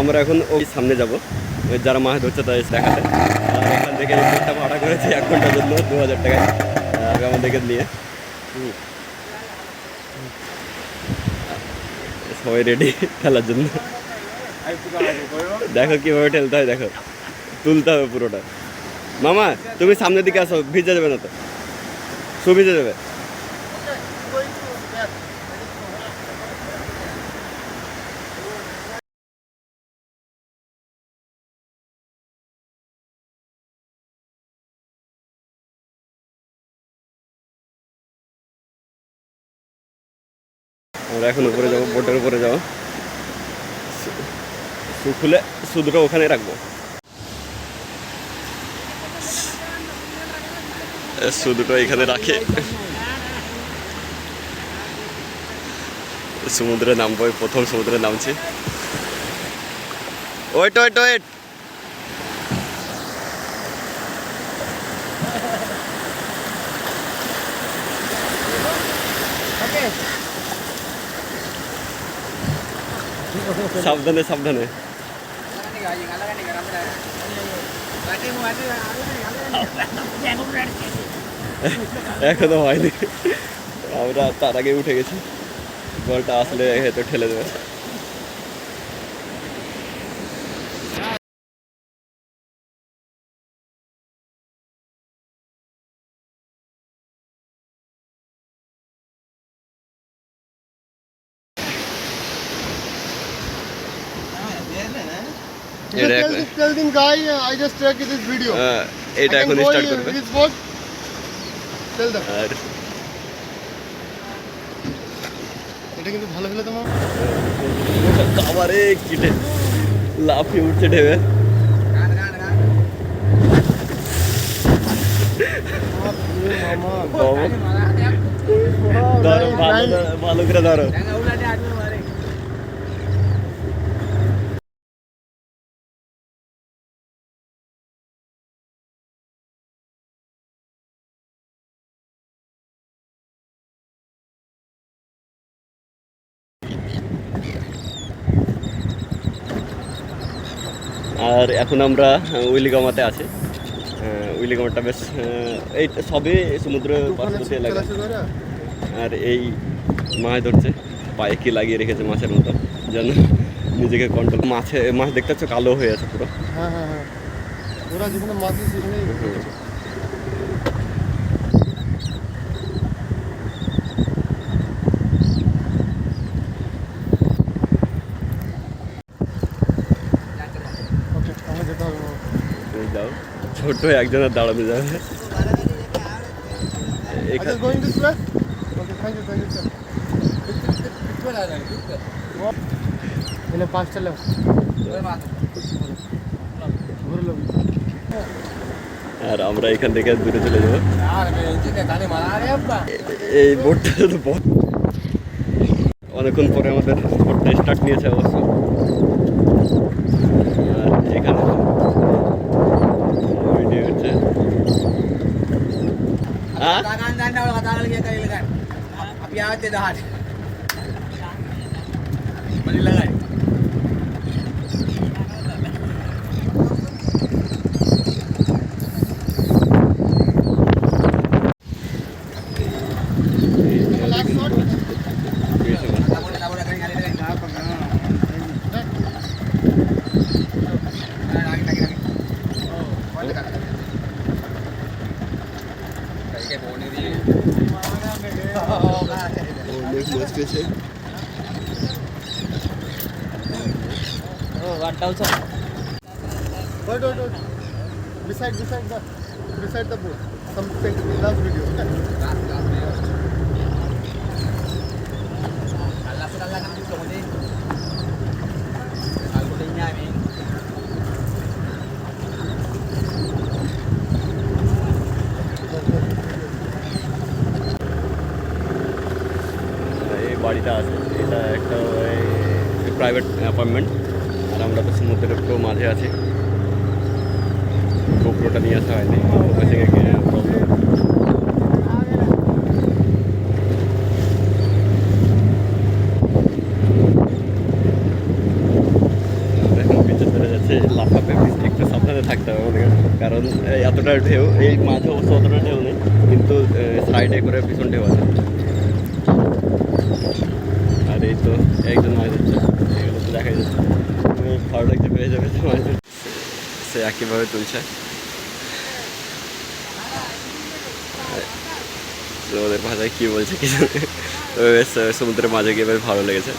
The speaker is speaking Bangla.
আমরা এখন ওই সামনে যাব, যারা মাছ ধরছে তাদের দেখাতে। আর এখান থেকে বোটটা ভাড়া করেছি 1 ঘন্টার জন্য 2000 টাকায় আমাদেরকে নিয়ে। সবাই রেডি খেলার জন্য। দেখো কীভাবে ঠেলতে হয়, দেখো তুলতে হবে পুরোটা। মামা তুমি সামনের দিকে আসো, ভিজে যাবে না তো, ভিজে যাবে। আমরা এখন উপরে যাবো, বোটের উপরে যাবো। শু খুলে শুধুটা ওখানে রাখবো, শুধুটা এখানে রাখে সমুদ্রে নামবো। প্রথম সমুদ্রে নামছি। ওয়েট ওয়েট ওয়েট, সাবধানে সাবধানে। এখনো হয়নি, আমরা তার আগে উঠে গেছি। বলটা আসলে হয়তো ঠেলে দেবে। Tell them guy, I just check this video. এটা এখন স্টার্ট করবে। Tell them. এটা কিন্তু ভালো হলো তোমার। কাবারে কিটে লাফিয়ে উঠছে ঢেবে। ধরো ভালো করে ধরো। আর এখন আমরা ওয়েলিগামাতে আছি। ওয়েলিগামাটা বেশ এই সবে সমুদ্র পার্শ্ববর্তী এলাকা। আর এই মাছ ধরছে, পায়ে কি লাগিয়ে রেখেছে মাছের মতো, যেন নিজেকে কন্ট্রোল। মাছ দেখতে পাচ্ছ কালো হয়ে আছে পুরো। হ্যাঁ হ্যাঁ হ্যাঁ, ওরা যেখানে মাছ সেখানেই। যাও, ছোট একজনের দাঁড়ানো যাবে। আর আমরা এখান থেকে দূরে চলে যাবো। এই বোটটা অনেকক্ষণ পরে আমাদের বোটটা স্টার্ট নিয়েছে অবশ্য। আর এখানে ভিডিও হচ্ছে। Wait. Beside the boat. Something last video. এই বাড়িটা আছে, এটা একটা প্রাইভেট অ্যাপার্টমেন্ট। আর আমরা তো সমুদ্রের পুরো মাঝে আছি। গোপ্রোটা নিয়ে আসা হয়নি, প্রবলেম। দেখেন থাকতে হবে আমাদের, কারণ এতটা ঢেউ, এই মাঝে অবশ্য অতটা ঢেউ নেই, কিন্তু সাইডে করে ভীষণ ঢেউ আছে। আর এই তো একজন মাছ ধরছে, এগুলো তো দেখাই যাচ্ছে, ভালো লাগছে, পেয়ে যাবে মাছ ধরছে, সে একইভাবে তুলছে। ওদের ভাষায় কী বলছে কিছু, তবে বেশ সমুদ্রের মাঝে গিয়ে বেশ ভালো লেগেছে।